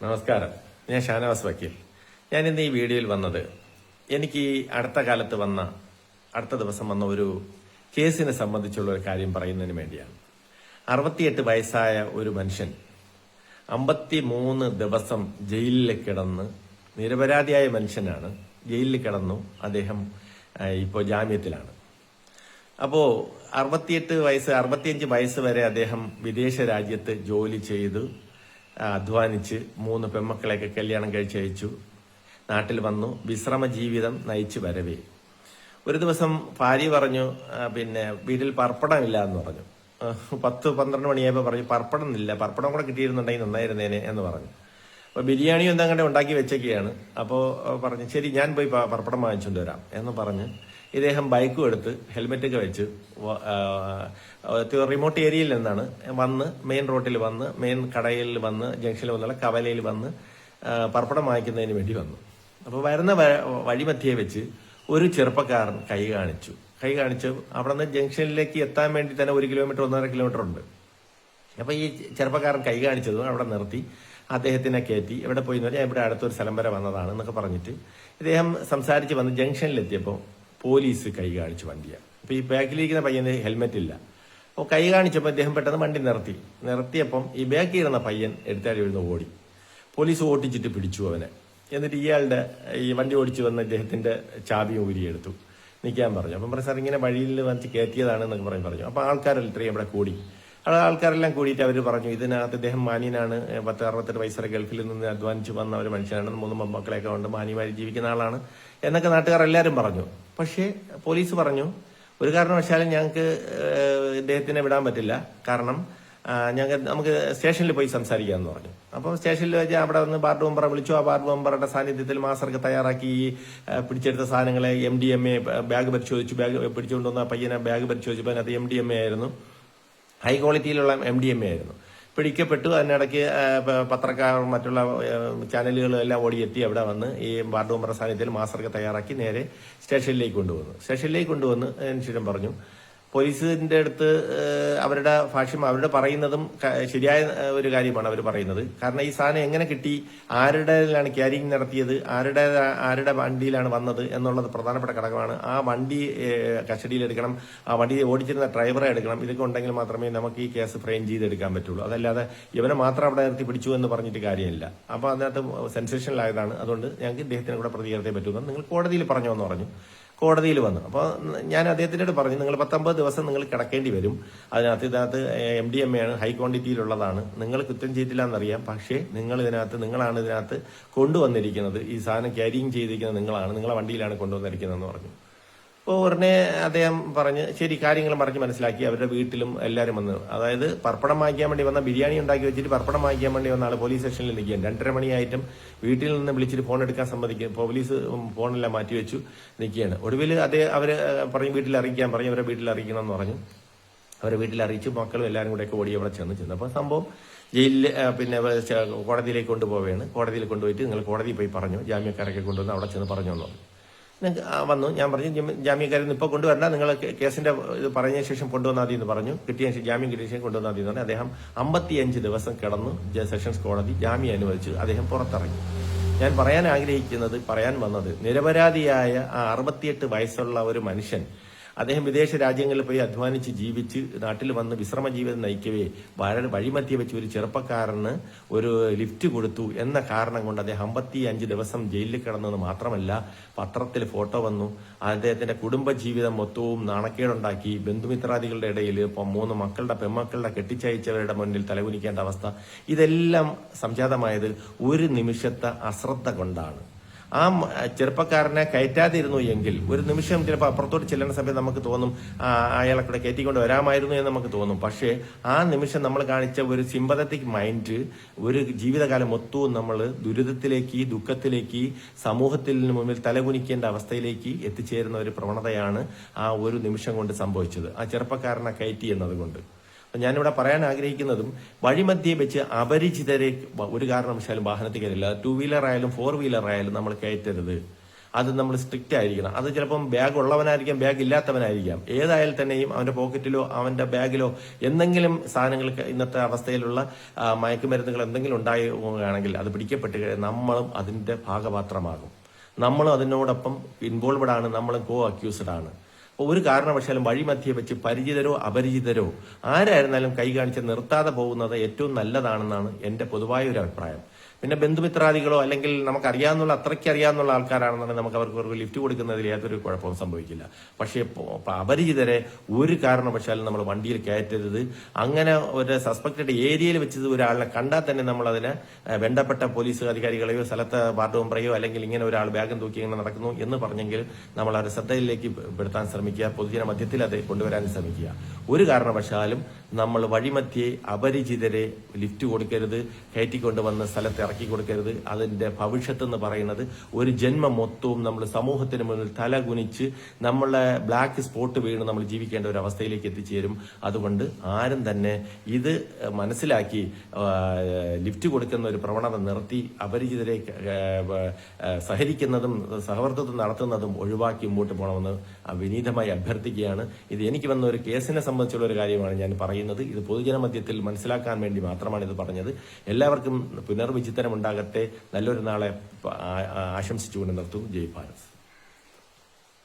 നമസ്കാരം. ഞാൻ ഷാനവാസ് വക്കീൽ. ഞാൻ ഇന്ന് ഈ വീഡിയോയിൽ വന്നത് എനിക്ക് ഈ അടുത്ത ദിവസം വന്ന ഒരു കേസിനെ സംബന്ധിച്ചുള്ള ഒരു കാര്യം പറയുന്നതിന് വേണ്ടിയാണ്. 68 വയസ്സായ ഒരു മനുഷ്യൻ 53 ദിവസം ജയിലിൽ കിടന്ന്, നിരപരാധിയായ മനുഷ്യനാണ്, ജയിലിൽ കിടന്നു. അദ്ദേഹം ഇപ്പോൾ ജാമ്യത്തിലാണ്. അപ്പോ 65 വയസ്സ് വരെ അദ്ദേഹം വിദേശ രാജ്യത്ത് ജോലി ചെയ്തു, അധ്വാനിച്ച് 3 പെൺമക്കളെയൊക്കെ കല്യാണം കഴിച്ചയച്ചു, നാട്ടിൽ വന്നു, വിശ്രമ ജീവിതം നയിച്ചു വരവേ ഒരു ദിവസം ഭാര്യ പറഞ്ഞു, പിന്നെ വീട്ടിൽ പർപ്പടമില്ല എന്ന് പറഞ്ഞു. 10-12 മണിയായപ്പോൾ പറഞ്ഞു പർപ്പടം കൂടെ കിട്ടിയിരുന്നുണ്ടെങ്കിൽ നന്നായിരുന്നേനെ എന്ന് പറഞ്ഞു. അപ്പൊ ബിരിയാണിയും എന്താ കണ്ടേ ഉണ്ടാക്കി വെച്ചൊക്കെയാണ്. അപ്പോൾ പറഞ്ഞു ശരി ഞാൻ പോയി പർപ്പടം വാങ്ങിച്ചുകൊണ്ട് വരാം എന്ന് പറഞ്ഞ് ഇദ്ദേഹം ബൈക്കും എടുത്ത് ഹെൽമെറ്റൊക്കെ വെച്ച് റിമോട്ട് ഏരിയയിൽ നിന്നാണ് വന്ന് മെയിൻ റോഡിൽ വന്ന്, മെയിൻ കടയിൽ വന്ന്, ജംഗ്ഷനിൽ വന്നുള്ള കവലയിൽ വന്ന് പർപ്പടം വാങ്ങിക്കുന്നതിന് വേണ്ടി വന്നു. അപ്പോൾ വരുന്ന വഴിമധ്യേ വെച്ച് ഒരു ചെറുപ്പക്കാരൻ കൈ കാണിച്ചു. അവിടെ നിന്ന് ജംഗ്ഷനിലേക്ക് എത്താൻ വേണ്ടി തന്നെ 1 കിലോമീറ്റർ 1.5 കിലോമീറ്റർ ഉണ്ട്. അപ്പൊ ഈ ചെറുപ്പക്കാരൻ കൈ കാണിച്ചതും അവിടെ നിർത്തി അദ്ദേഹത്തിനെ കയറ്റി. എവിടെ പോയി എന്ന് പറഞ്ഞാൽ ഇവിടെ അടുത്തൊരു സ്ഥലം വരെ വന്നതാണ് എന്നൊക്കെ പറഞ്ഞിട്ട് ഇദ്ദേഹം സംസാരിച്ച് വന്ന് ജംഗ്ഷനിലെത്തിയപ്പോൾ പോലീസ് കൈ കാണിച്ചു വണ്ടിയാണ്. അപ്പൊ ഈ ബാക്കിലിരിക്കുന്ന പയ്യന് ഹെൽമെറ്റ് ഇല്ല. അപ്പോൾ കൈ കാണിച്ചപ്പോൾ അദ്ദേഹം പെട്ടെന്ന് വണ്ടി നിർത്തിയപ്പം ഈ ബാക്കിൽ ഇരുന്ന പയ്യൻ എടുത്താടി എഴുന്ന ഓടി. പോലീസ് ഓട്ടിച്ചിട്ട് പിടിച്ചു അവനെ. എന്നിട്ട് ഇയാളുടെ ഈ വണ്ടി ഓടിച്ചു വന്ന ഇദ്ദേഹത്തിന്റെ ചാബിയും ഊരിയെടുത്തു. നിൽക്കാൻ പറഞ്ഞു. അപ്പം പറഞ്ഞു സാർ ഇങ്ങനെ വഴിയിൽ വന്നിട്ട് കയറ്റിയതാണ് എന്നൊക്കെ പറഞ്ഞു. അപ്പൊ ആൾക്കാരെല്ലാം ഇത്രയും ഇവിടെ കൂടി. ആൾക്കാരെല്ലാം കൂടിയിട്ട് അവർ പറഞ്ഞു ഇതിനകത്ത് ഇദ്ദേഹം മാന്യനാണ്, 68 വയസ്സുവരെ ഗൾഫിൽ നിന്ന് അധ്വാനിച്ച് വന്ന ഒരു മനുഷ്യനാണ്, 3 മക്കളെയൊക്കെ കൊണ്ട് മാന്യമായി ജീവിക്കുന്ന ആളാണ് എന്നൊക്കെ നാട്ടുകാർ എല്ലാവരും പറഞ്ഞു. പക്ഷേ പോലീസ് പറഞ്ഞു ഒരു കാരണവശാലും ഞങ്ങൾക്ക് ഇദ്ദേഹത്തിനെ വിടാൻ പറ്റില്ല, കാരണം നമുക്ക് സ്റ്റേഷനിൽ പോയി സംസാരിക്കാമെന്ന് പറഞ്ഞു. അപ്പോൾ സ്റ്റേഷനിൽ വെച്ച് അവിടെ വന്ന് വാർഡ് മെമ്പറെ വിളിച്ചു. ആ വാർഡ് മെമ്പറുടെ സാന്നിധ്യത്തിൽ മാസ്റ്റർക്ക് തയ്യാറാക്കി പിടിച്ചെടുത്ത സാധനങ്ങളെ MDMA ബാഗ് പരിശോധിച്ചു. ബാഗ് പിടിച്ചുകൊണ്ടുവന്ന പയ്യനെ ബാഗ് പരിശോധിച്ചപ്പോൾ അതിനകത്ത് MDMA ആയിരുന്നു, ഹൈ ക്വാളിറ്റിയിലുള്ള MDMA ആയിരുന്നു. പിടിക്കപ്പെട്ടു. അതിനിടയ്ക്ക് പത്രക്കാർ മറ്റുള്ള ചാനലുകളും എല്ലാം ഓടിയെത്തി അവിടെ വന്ന് ഈ വാർഡ് മെമ്പറുടെ സാന്നിധ്യത്തിൽ മാസ്റ്റർക്ക് തയ്യാറാക്കി നേരെ സ്റ്റേഷനിലേക്ക് കൊണ്ടുവന്ന് ശേഷം പറഞ്ഞു പോലീസിന്റെ അടുത്ത് അവരുടെ ഭാഷ്യം അവരുടെ പറയുന്നതും ശരിയായ ഒരു കാര്യമാണ് അവർ പറയുന്നത്. കാരണം ഈ സാധനം എങ്ങനെ കിട്ടി, ആരുടെയിലാണ് ക്യാരിങ് നടത്തിയത്, ആരുടെ വണ്ടിയിലാണ് വന്നത് എന്നുള്ളത് പ്രധാനപ്പെട്ട ഘടകമാണ്. ആ വണ്ടി കസ്റ്റഡിയിലെടുക്കണം, ആ വണ്ടി ഓടിച്ചിരുന്ന ഡ്രൈവറെ എടുക്കണം. ഇതൊക്കെ ഉണ്ടെങ്കിൽ മാത്രമേ നമുക്ക് ഈ കേസ് ഫ്രെയിം ചെയ്തെടുക്കാൻ പറ്റുള്ളൂ. അതല്ലാതെ ഇവനെ മാത്രം അവിടെ നിർത്തി പിടിച്ചു എന്ന് പറഞ്ഞിട്ട് കാര്യമില്ല. അപ്പൊ അതിനകത്ത് സെൻസേഷനിലായതാണ്. അതുകൊണ്ട് ഞങ്ങൾക്ക് ഇദ്ദേഹത്തിന് കൂടെ പ്രതികരണത്തെ പറ്റുമെന്ന് നിങ്ങൾ കോടതിയിൽ പറഞ്ഞോ എന്ന് പറഞ്ഞു. കോടതിയിൽ വന്നു. അപ്പോൾ ഞാൻ അദ്ദേഹത്തിനോട് പറഞ്ഞു നിങ്ങൾ 19 ദിവസം നിങ്ങൾ കിടക്കേണ്ടി വരും. ഇതിനകത്ത് MDMA ആണ്, ഹൈ ക്വാണ്ടിറ്റിയിലുള്ളതാണ്. നിങ്ങൾ കുറ്റം ചെയ്തില്ല എന്നറിയാം, പക്ഷേ നിങ്ങളാണ് ഇതിനകത്ത് കൊണ്ടുവന്നിരിക്കുന്നത്. ഈ സാധനം ക്യാരിങ് ചെയ്തിരിക്കുന്നത് നിങ്ങളാണ്, നിങ്ങളെ വണ്ടിയിലാണ് കൊണ്ടുവന്നിരിക്കുന്നതെന്ന് പറഞ്ഞു. അപ്പോൾ ഉടനെ അദ്ദേഹം പറഞ്ഞ് ശരി കാര്യങ്ങൾ പറഞ്ഞ് മനസ്സിലാക്കി. അവരുടെ വീട്ടിലും എല്ലാവരും വന്നു. അതായത് പർപ്പടം വാങ്ങിക്കാൻ വേണ്ടി വന്ന, ബിരിയാണി ഉണ്ടാക്കി വെച്ചിട്ട് പർപ്പടം വാങ്ങിക്കാൻ വേണ്ടി വന്ന ആൾ പോലീസ് സ്റ്റേഷനിൽ നിൽക്കുകയാണ്. 2:30 മണിയായിട്ടും വീട്ടിൽ നിന്ന് വിളിച്ചിട്ട് ഫോൺ എടുക്കാൻ സമ്മതിക്കും. പോലീസ് ഫോണെല്ലാം മാറ്റിവെച്ചു നിൽക്കുകയാണ്. ഒടുവിൽ അവര് പറഞ്ഞു വീട്ടിൽ അറിയിക്കാൻ പറഞ്ഞു. അവരെ വീട്ടിൽ അറിയിക്കണമെന്ന് പറഞ്ഞു. അവരെ വീട്ടിൽ അറിയിച്ചു. മക്കളും എല്ലാവരും കൂടെയൊക്കെ ഓടി അവിടെ ചെന്നു. അപ്പോൾ സംഭവം ജയിലിൽ കോടതിയിലേക്ക് കൊണ്ടുപോവുകയാണ്. കോടതിയിൽ കൊണ്ടുപോയിട്ട് നിങ്ങൾ കോടതിയിൽ പോയി പറഞ്ഞു, ജാമ്യക്കാരൊക്കെ കൊണ്ടുവന്ന് അവിടെ ചെന്ന് പറഞ്ഞു വന്നു. ഞാൻ പറഞ്ഞു ജാമ്യക്കാരൻ ഇപ്പോൾ കൊണ്ടുവരണ്ട, നിങ്ങൾ കേസിന്റെ ഇത് പറഞ്ഞ ശേഷം കൊണ്ടുവന്നാൽ മതി എന്ന് പറഞ്ഞു. ജാമ്യം കിട്ടിയ ശേഷം കൊണ്ടുവന്നാൽ മതി എന്ന് പറഞ്ഞു. അദ്ദേഹം 55 ദിവസം കിടന്നു. സെഷൻസ് കോടതി ജാമ്യം അനുവദിച്ചു. അദ്ദേഹം പുറത്തിറങ്ങി. ഞാൻ പറയാൻ വന്നത് നിരപരാധിയായ ആ 68 വയസ്സുള്ള ഒരു മനുഷ്യൻ, അദ്ദേഹം വിദേശ രാജ്യങ്ങളിൽ പോയി അധ്വാനിച്ച് ജീവിച്ച് നാട്ടിൽ വന്ന് വിശ്രമ ജീവിതം നയിക്കവേ വഴിമധ്യ വെച്ച് ഒരു ചെറുപ്പക്കാരന് ഒരു ലിഫ്റ്റ് കൊടുത്തു എന്ന കാരണം കൊണ്ട് അദ്ദേഹം 55 ദിവസം ജയിലിൽ കിടന്നത് മാത്രമല്ല, പത്രത്തിൽ ഫോട്ടോ വന്നു. അദ്ദേഹത്തിന്റെ കുടുംബജീവിതം മൊത്തവും നാണക്കേടുണ്ടാക്കി. ബന്ധുമിത്രാദികളുടെ ഇടയിൽ 3 പെൺമക്കളുടെ കെട്ടിച്ചയച്ചവരുടെ മുന്നിൽ തലകുനിക്കേണ്ട അവസ്ഥ. ഇതെല്ലാം സംജാതമായത് ഒരു നിമിഷത്തെ അശ്രദ്ധ കൊണ്ടാണ്. ആ ചെറുപ്പക്കാരനെ കയറ്റാതിരുന്നു എങ്കിൽ ഒരു നിമിഷം ചിലപ്പോൾ അപ്പുറത്തോട്ട് ചെല്ലുന്ന സമയത്ത് നമുക്ക് തോന്നും അയാളെ കൂടെ കയറ്റിക്കൊണ്ട് വരാമായിരുന്നു എന്ന് നമുക്ക് തോന്നും. പക്ഷേ ആ നിമിഷം നമ്മൾ കാണിച്ച ഒരു സിമ്പതറ്റിക് മൈൻഡ് ഒരു ജീവിതകാലം മൊത്തവും നമ്മൾ ദുരിതത്തിലേക്ക്, ദുഃഖത്തിലേക്ക്, സമൂഹത്തിന് മുന്നിൽ തലകുനിക്കേണ്ട അവസ്ഥയിലേക്ക് എത്തിച്ചേരുന്ന ഒരു പ്രവണതയാണ് ആ ഒരു നിമിഷം കൊണ്ട് സംഭവിച്ചത്, ആ ചെറുപ്പക്കാരനെ കയറ്റി എന്നതുകൊണ്ട്. ഞാനിവിടെ പറയാൻ ആഗ്രഹിക്കുന്നതും വഴിമധ്യേ വെച്ച് അപരിചിതരെ ഒരു കാരണവശാലും വാഹനത്തിൽ കയറില്ല. 2 വീലർ ആയാലും 4 വീലർ ആയാലും നമ്മൾ കയറ്റരുത്. അത് നമ്മൾ സ്ട്രിക്റ്റ് ആയിരിക്കണം. അത് ചിലപ്പം ബാഗ് ഉള്ളവനായിരിക്കാം, ബാഗ് ഇല്ലാത്തവനായിരിക്കാം. ഏതായാലും തന്നെയും അവന്റെ പോക്കറ്റിലോ അവന്റെ ബാഗിലോ എന്തെങ്കിലും സാധനങ്ങൾ, ഇന്നത്തെ അവസ്ഥയിലുള്ള മയക്കുമരുന്നുകൾ എന്തെങ്കിലും ഉണ്ടാവുകയാണെങ്കിൽ അത് പിടിക്കപ്പെട്ട് നമ്മളും അതിന്റെ ഭാഗപാത്രമാകും. നമ്മളും അതിനോടൊപ്പം ഇൻവോൾവഡ് ആണ്, നമ്മളും കോ അക്യൂസ്ഡ് ആണ്. ഒരു കാരണവശാലും വഴിമധ്യേ വെച്ച് പരിചിതരോ അപരിചിതരോ ആരായിരുന്നാലും കൈ കാണിച്ച് നിർത്താതെ പോകുന്നത് ഏറ്റവും നല്ലതാണെന്നാണ് എന്റെ പൊതുവായ ഒരു അഭിപ്രായം. പിന്നെ ബന്ധുമിത്രാദികളോ അല്ലെങ്കിൽ നമുക്കറിയാവുന്ന അത്രയ്ക്ക് അറിയാവുന്ന ആൾക്കാരാണെന്നുണ്ടെങ്കിൽ നമുക്ക് അവർക്ക് ലിഫ്റ്റ് കൊടുക്കുന്നതിൽ യാതൊരു കുഴപ്പവും സംഭവിക്കില്ല. പക്ഷേ അപരിചിതരെ ഒരു കാരണവശാലും നമ്മൾ വണ്ടിയിൽ കയറ്റരുത്. അങ്ങനെ ഒരു സസ്പെക്റ്റഡ് ഏരിയയിൽ വെച്ചത് ഒരാളിനെ കണ്ടാൽ തന്നെ നമ്മൾ അതിനെ ബന്ധപ്പെട്ട പോലീസ് അധികാരികളെയോ സ്ഥലത്തെ വാർഡ് മെമ്പറെയോ അല്ലെങ്കിൽ ഇങ്ങനെ ഒരാൾ ബാഗും തൂക്കി ഇങ്ങനെ നടക്കുന്നു എന്ന് പറഞ്ഞെങ്കിൽ നമ്മൾ അവരുടെ ശ്രദ്ധയിലേക്ക് പെടുത്താൻ ശ്രമിക്കുക, പൊതുജന മധ്യത്തിൽ അത് കൊണ്ടുവരാൻ ശ്രമിക്കുക. ഒരു കാരണവശാലും നമ്മൾ വഴിമധ്യേ അപരിചിതരെ ലിഫ്റ്റ് കൊടുക്കരുത്, കയറ്റിക്കൊണ്ടുവന്ന് സ്ഥലത്ത് ഇറക്കി കൊടുക്കരുത്. അതിന്റെ ഭവിഷ്യത്ത് എന്ന് പറയുന്നത് ഒരു ജന്മം മൊത്തവും നമ്മൾ സമൂഹത്തിന് മുന്നിൽ തല കുനിച്ച് നമ്മളെ ബ്ലാക്ക് സ്പോട്ട് വീണ് നമ്മൾ ജീവിക്കേണ്ട ഒരു അവസ്ഥയിലേക്ക് എത്തിച്ചേരും. അതുകൊണ്ട് ആരും തന്നെ ഇത് മനസ്സിലാക്കി ലിഫ്റ്റ് കൊടുക്കുന്ന ഒരു പ്രവണത നിർത്തി അപരിചിതരെ സഹകരിക്കുന്നതും സഹവർത്തിത്വം നടത്തുന്നതും ഒഴിവാക്കി മുമ്പോട്ട് പോകണമെന്ന് വിനീതമായി അഭ്യർത്ഥിക്കുകയാണ്. ഇത് എനിക്ക് വന്ന ഒരു കേസിനെ സംബന്ധിച്ചുള്ള ഒരു കാര്യമാണ് ഞാൻ പറയുന്നത്. ഇത് പൊതുജന മധ്യത്തിൽ മനസ്സിലാക്കാൻ വേണ്ടി മാത്രമാണ് ഇത് പറഞ്ഞത്. എല്ലാവർക്കും പുനർവിചിന്തനം ഉണ്ടാകട്ടെ. നല്ലൊരു നാളെ ആശംസിച്ചുകൊണ്ട് നിർത്തുന്നു. ജയ് ഭാരത്.